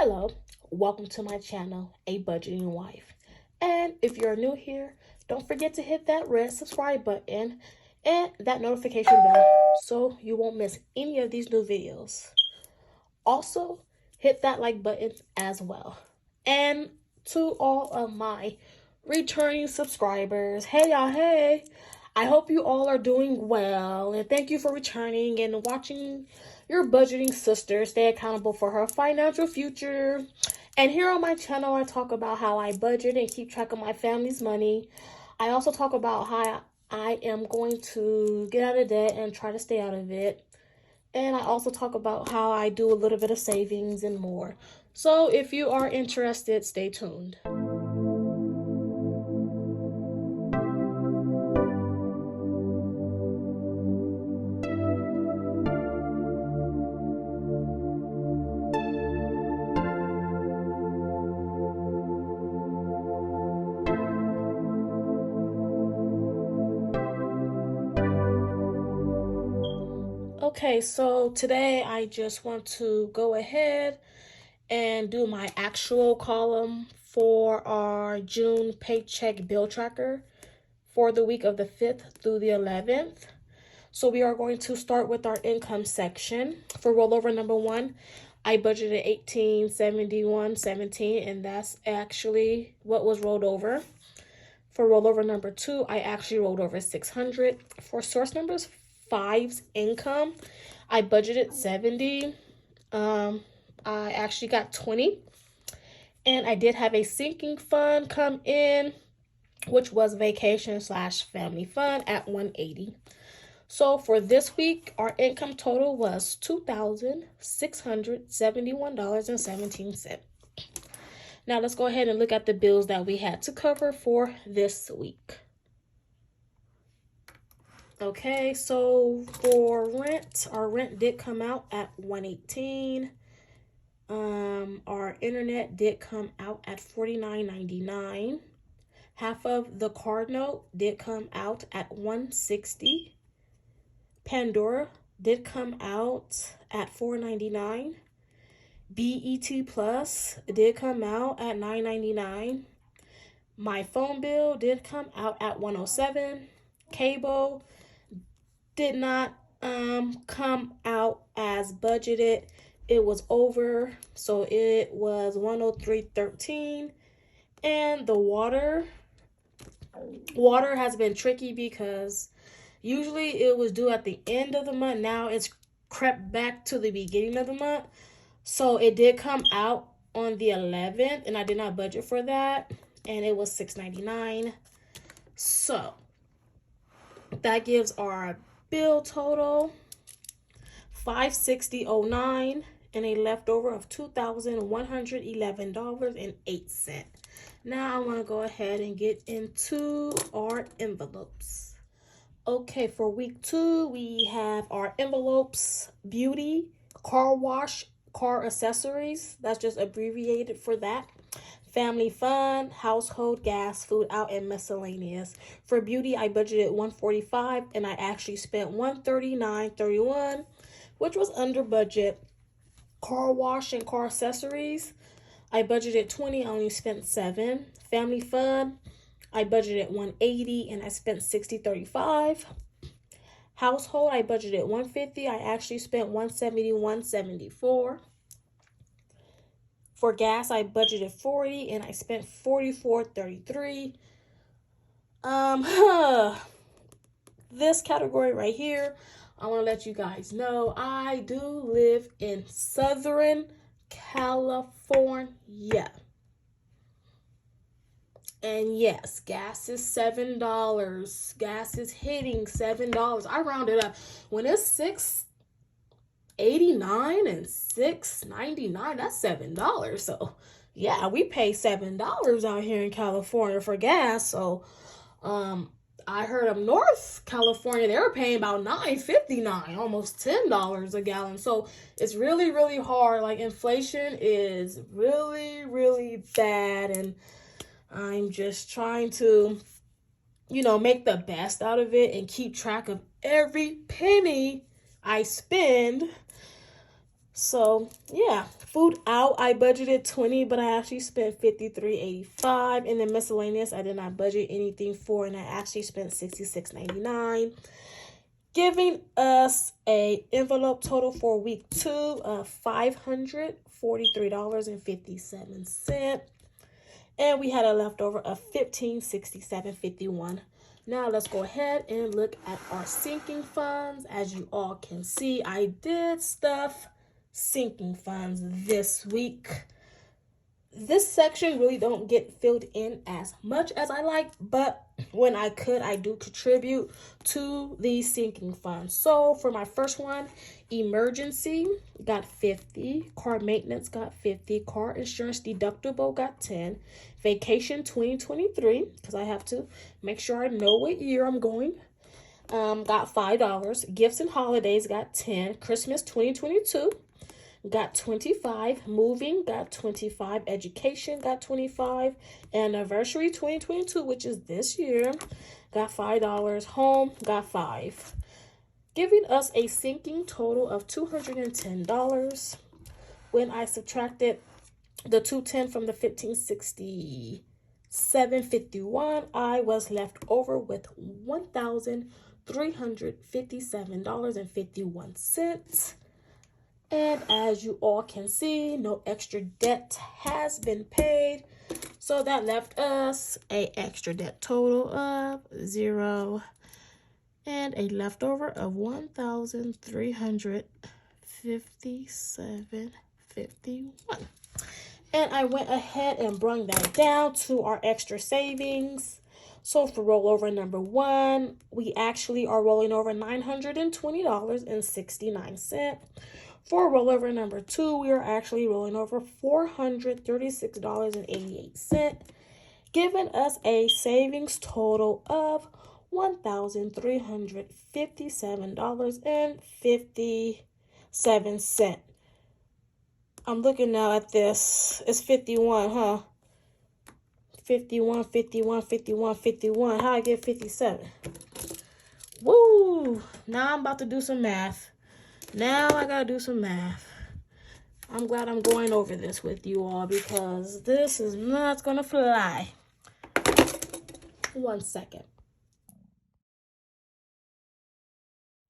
Hello, welcome to my channel, A Budgeting Wife. And if you're new here, don't forget to hit that red subscribe button and that notification bell so you won't miss any of these new videos. Also, hit that like button as well. And to all of my returning subscribers, hey y'all, hey! I hope you all are doing well, and thank you for returning and watching your budgeting sister stay accountable for her financial future. And here on my channel, I talk about how I budget and keep track of my family's money. I also talk about how I am going to get out of debt and try to stay out of it. And I also talk about how I do a little bit of savings and more. So if you are interested, stay tuned. Okay, so today I just want to go ahead and do my actual column for our June paycheck bill tracker for the week of the 5th through the 11th. So we are going to start with our income section. For rollover number 1, I budgeted $1871.17, and that's actually what was rolled over. For rollover number 2, I actually rolled over $600. For source numbers 5's income, I budgeted $70. I actually got $20. And I did have a sinking fund come in, which was vacation/family fund at $180. So for this week, our income total was $2,671.17. Now let's go ahead and look at the bills that we had to cover for this week. Okay, so for rent, our rent did come out at $118. Our internet did come out at $49.99. Half of the card note did come out at $160. Pandora did come out at $4.99. BET Plus did come out at $9.99. My phone bill did come out at $107. Cable did not come out as budgeted. It was over, so it was $103.13. And the water has been tricky because usually it was due at the end of the month. Now it's crept back to the beginning of the month. So it did come out on the 11th, and I did not budget for that, and it was $6.99. So that gives our bill total $560.09 and a leftover of $2,111.08. Now I want to go ahead and get into our envelopes. Okay, for week 2, we have our envelopes: beauty, car wash, car accessories. That's just abbreviated for that. Family fun, household, gas, food out, and miscellaneous. For beauty, I budgeted $145, and I actually spent $139.31, which was under budget. Car wash and car accessories, I budgeted $20, I only spent $7. Family fun, I budgeted $180, and I spent $60.35. Household, I budgeted $150, I actually spent $171.74. For gas, I budgeted $40, and I spent $44.33. This category right here, I want to let you guys know I do live in Southern California. And yes, gas is $7. Gas is hitting $7. I rounded up. When it's $6.89 and $6.99, that's $7. So yeah, we pay $7 out here in California for gas. So I heard of North California, they were paying about $9.59, almost $10 a gallon. So it's really, really hard. Like, inflation is really, really bad, and I'm just trying to, make the best out of it and keep track of every penny I spend So yeah, food out I budgeted 20, but I actually spent 53.85. And then miscellaneous I did not budget anything for, and I actually spent 66.99, giving us a envelope total for week 2 of $543.57. And we had a leftover of $1567.51. Now let's go ahead and look at our sinking funds. As you all can see, I did stuff sinking funds this week. This section really don't get filled in as much as I like, but when I could, I do contribute to the sinking funds. So for my first one, emergency got 50, car maintenance got 50, car insurance deductible got 10, vacation 2023, because I have to make sure I know what year I'm going, got $5, gifts and holidays got 10, Christmas 2022 got 25, moving got 25, education got 25, anniversary 2022, which is this year, got $5, home got 5, giving us a sinking total of $210. When I subtracted the 210 from the 1567.51, I was left over with $1,357.51. And as you all can see, no extra debt has been paid. So that left us a extra debt total of 0 and a leftover of $1,357.51. And I went ahead and brought that down to our extra savings. So for rollover number 1, we actually are rolling over $920.69. For rollover number 2, we are actually rolling over $436.88, giving us a savings total of $1,357.57. I'm looking now at this. It's 51, huh? 51, 51, 51, 51. How I get 57? Woo! Now I'm about to do some math. Now I gotta do some math. I'm glad I'm going over this with you all because this is not gonna fly. 1 second.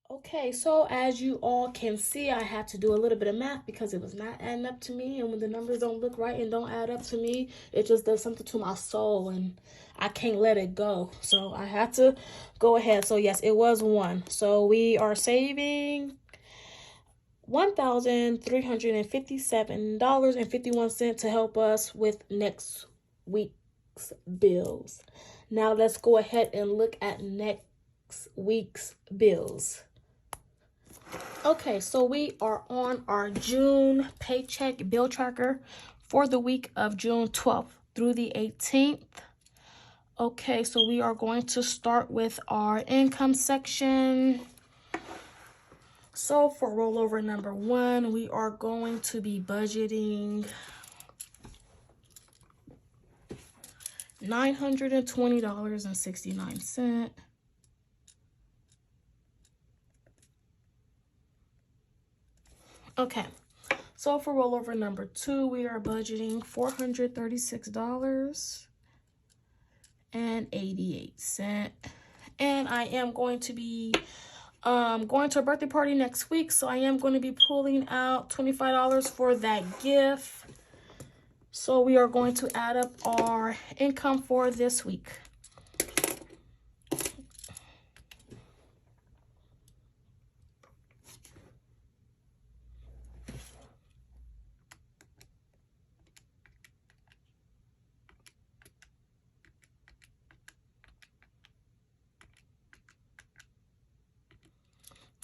Okay, so as you all can see, I had to do a little bit of math because it was not adding up to me. And when the numbers don't look right and don't add up to me, it just does something to my soul and I can't let it go. So I had to go ahead. So yes, it was 1. So we are saving $1,357.51 to help us with next week's bills. Now let's go ahead and look at next week's bills. Okay, so we are on our June paycheck bill tracker for the week of June 12th through the 18th. Okay, so we are going to start with our income section. So for rollover number 1, we are going to be budgeting $920.69. Okay, so for rollover number 2, we are budgeting $436.88. And I am going to be going to a birthday party next week, so I am going to be pulling out $25 for that gift. So we are going to add up our income for this week.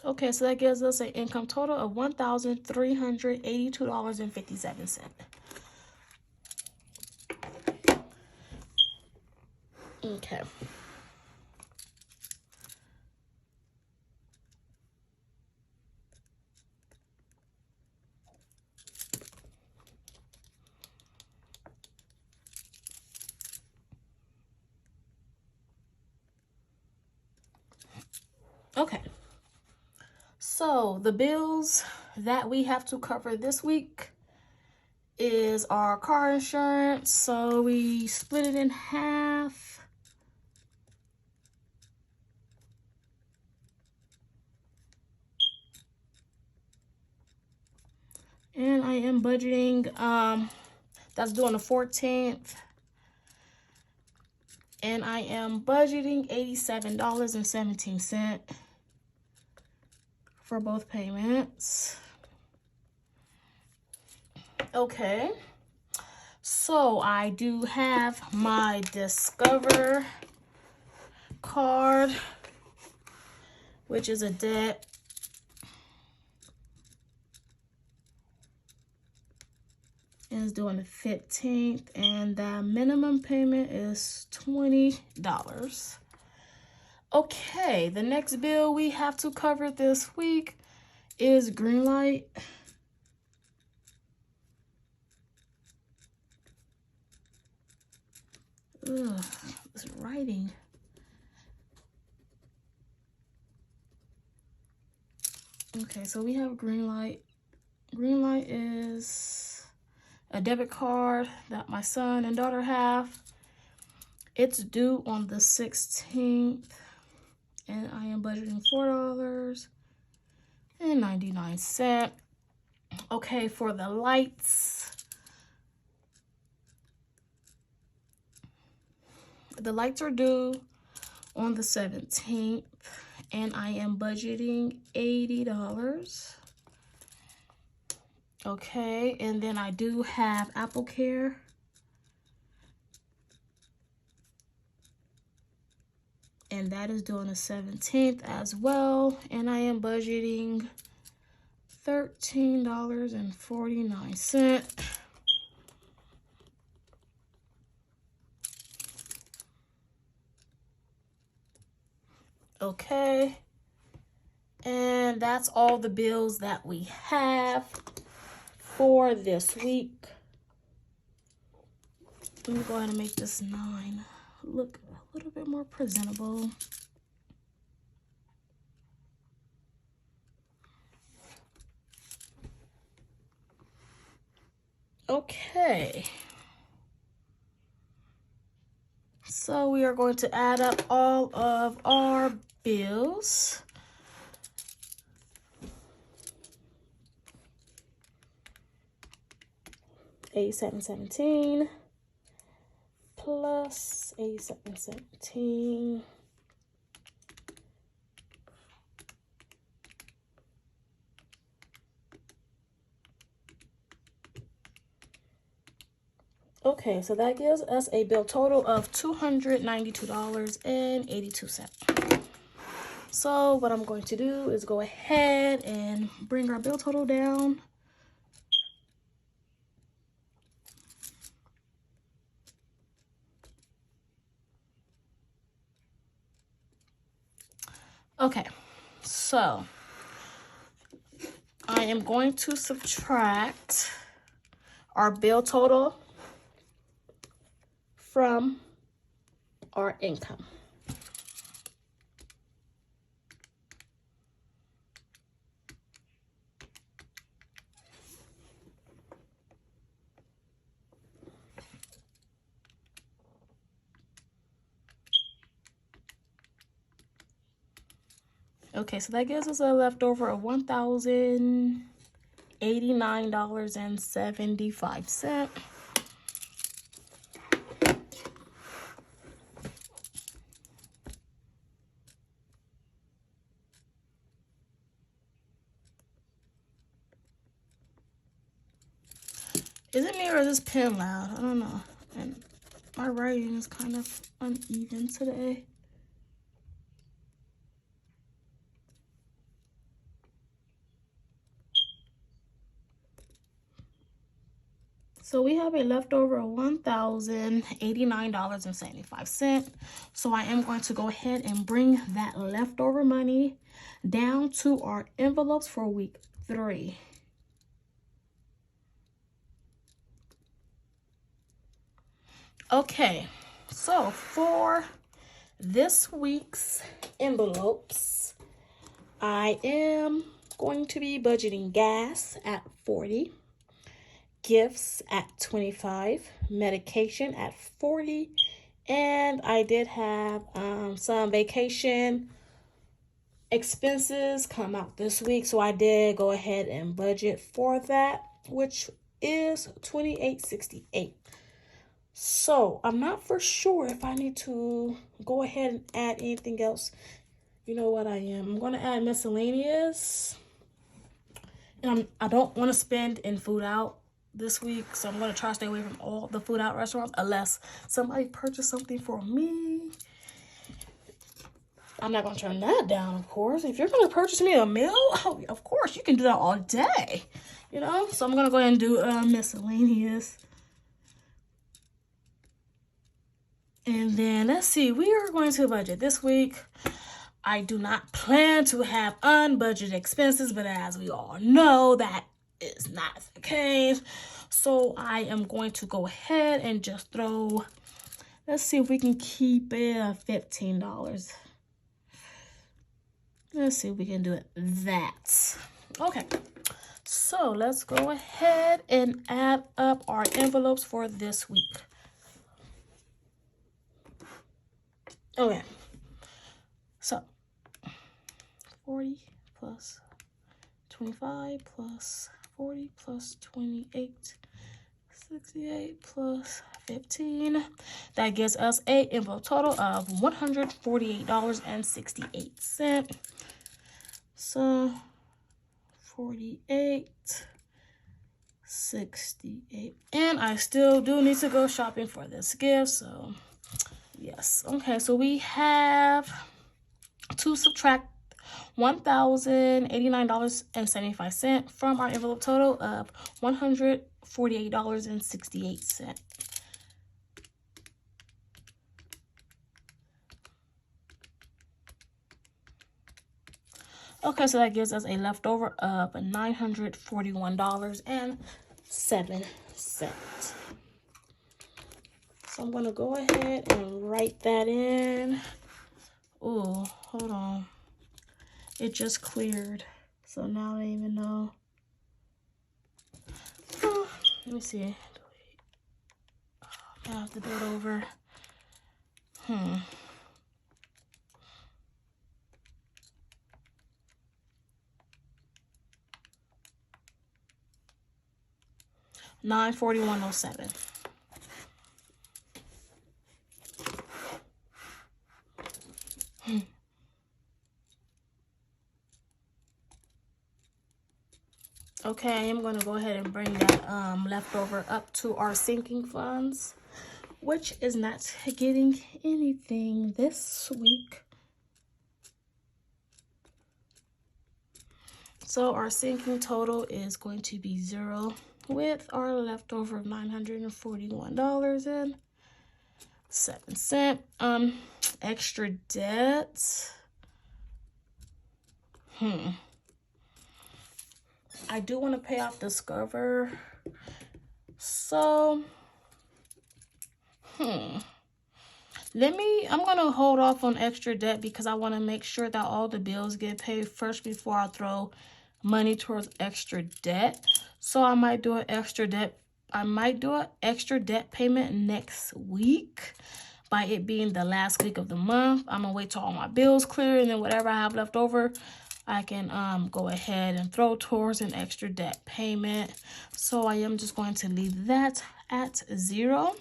Okay, so that gives us an income total of $1,382.57. Okay. Okay. So the bills that we have to cover this week is our car insurance. So we split it in half. And I am budgeting, that's due on the 14th. And I am budgeting $87.17 for both payments. Okay, so I do have my Discover card, which is a debt. And it's due on the 15th, and the minimum payment is $20. Okay, the next bill we have to cover this week is Greenlight. Ugh, this writing. Okay, so we have Greenlight. Greenlight is a debit card that my son and daughter have. It's due on the 16th, and I am budgeting $4.99. Okay, for the lights. The lights are due on the 17th, and I am budgeting $80. Okay, and then I do have Apple Care. And that is due on the 17th as well, and I am budgeting $13.49. Okay, and that's all the bills that we have for this week. Let me go ahead and make this 9 look a little bit more presentable. Okay, so we are going to add up all of our bills. $87.17 plus $87.17 Okay, so that gives us a bill total of $292.82. So what I'm going to do is go ahead and bring our bill total down. Okay, so I am going to subtract our bill total from our income. Okay, so that gives us a leftover of $1,089.75. Is it me or is this pen loud? I don't know. And my writing is kind of uneven today. So we have a leftover of $1,089.75. So I am going to go ahead and bring that leftover money down to our envelopes for week 3. Okay, so for this week's envelopes, I am going to be budgeting gas at 40, gifts at 25, medication at 40, and I did have some vacation expenses come out this week, so I did go ahead and budget for that, which is $28.68. So I'm not for sure if I need to go ahead and add anything else. You know what I am? I'm going to add miscellaneous. And I don't want to spend in food out this week, so I'm going to try to stay away from all the food out restaurants unless somebody purchased something for me. I'm not going to turn that down, of course. If you're going to purchase me a meal, oh, of course, you can do that all day, you know? So I'm going to go ahead and do miscellaneous. And then, let's see, we are going to budget this week. I do not plan to have unbudgeted expenses, but as we all know, that is not the case. So I am going to go ahead and just throw, let's see if we can keep it at $15. Let's see if we can do it that. Okay, so let's go ahead and add up our envelopes for this week. Okay, so 40 plus 25 plus 40 plus 28, 68 plus 15. That gives us a envelope total of $148.68. So 48, 68. And I still do need to go shopping for this gift, so yes. Okay, so we have to subtract $1,089.75 from our envelope total of $148.68. Okay, so that gives us a leftover of $941.07. So I'm going to go ahead and write that in. Oh, hold on. It just cleared. So now I don't even know. Oh, let me see. I have to do it over. $941.07. Okay, I'm going to go ahead and bring that leftover up to our sinking funds, which is not getting anything this week. So our sinking total is going to be 0 with our leftover of $941.07. Extra debt. I do want to pay off Discover. So, I'm going to hold off on extra debt because I want to make sure that all the bills get paid first before I throw money towards extra debt. So I might do an extra debt. I might do an extra debt payment next week. By it being the last week of the month, I'm going to wait till all my bills clear, and then whatever I have left over, I can go ahead and throw towards an extra debt payment. So I am just going to leave that at 0.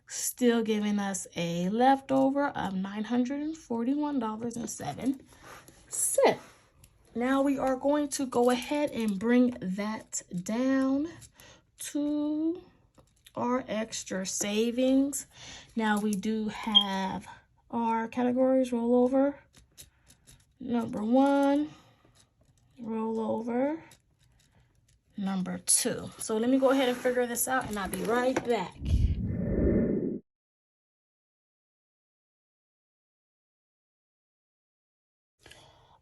Still giving us a leftover of $941.07. Now we are going to go ahead and bring that down to our extra savings. Now we do have our categories: rollover, number 1, rollover, number 2. So let me go ahead and figure this out, and I'll be right back.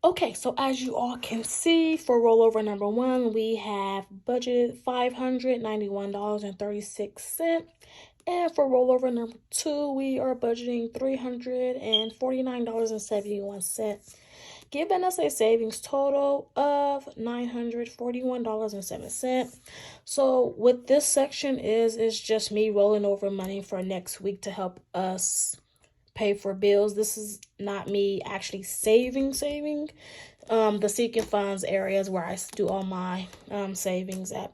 Okay, so as you all can see, for rollover number 1, we have budgeted $591.36. And for rollover number 2, we are budgeting $349.71. giving us a savings total of $941.07. So what this section is just me rolling over money for next week to help us pay for bills. This is not me actually saving. The seeking funds areas where I do all my savings at.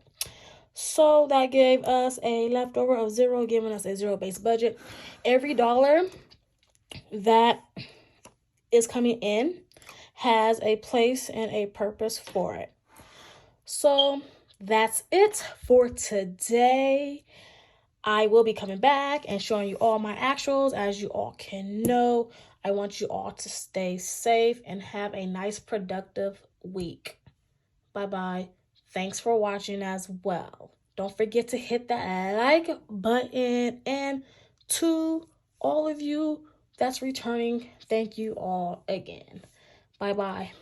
So that gave us a leftover of 0, giving us a zero-based budget. Every dollar that is coming in has a place and a purpose for it. So that's it for today. I will be coming back and showing you all my actuals. As you all can know, I want you all to stay safe and have a nice, productive week. Bye-bye. Thanks for watching as well. Don't forget to hit that like button. And to all of you that's returning, thank you all again. Bye-bye.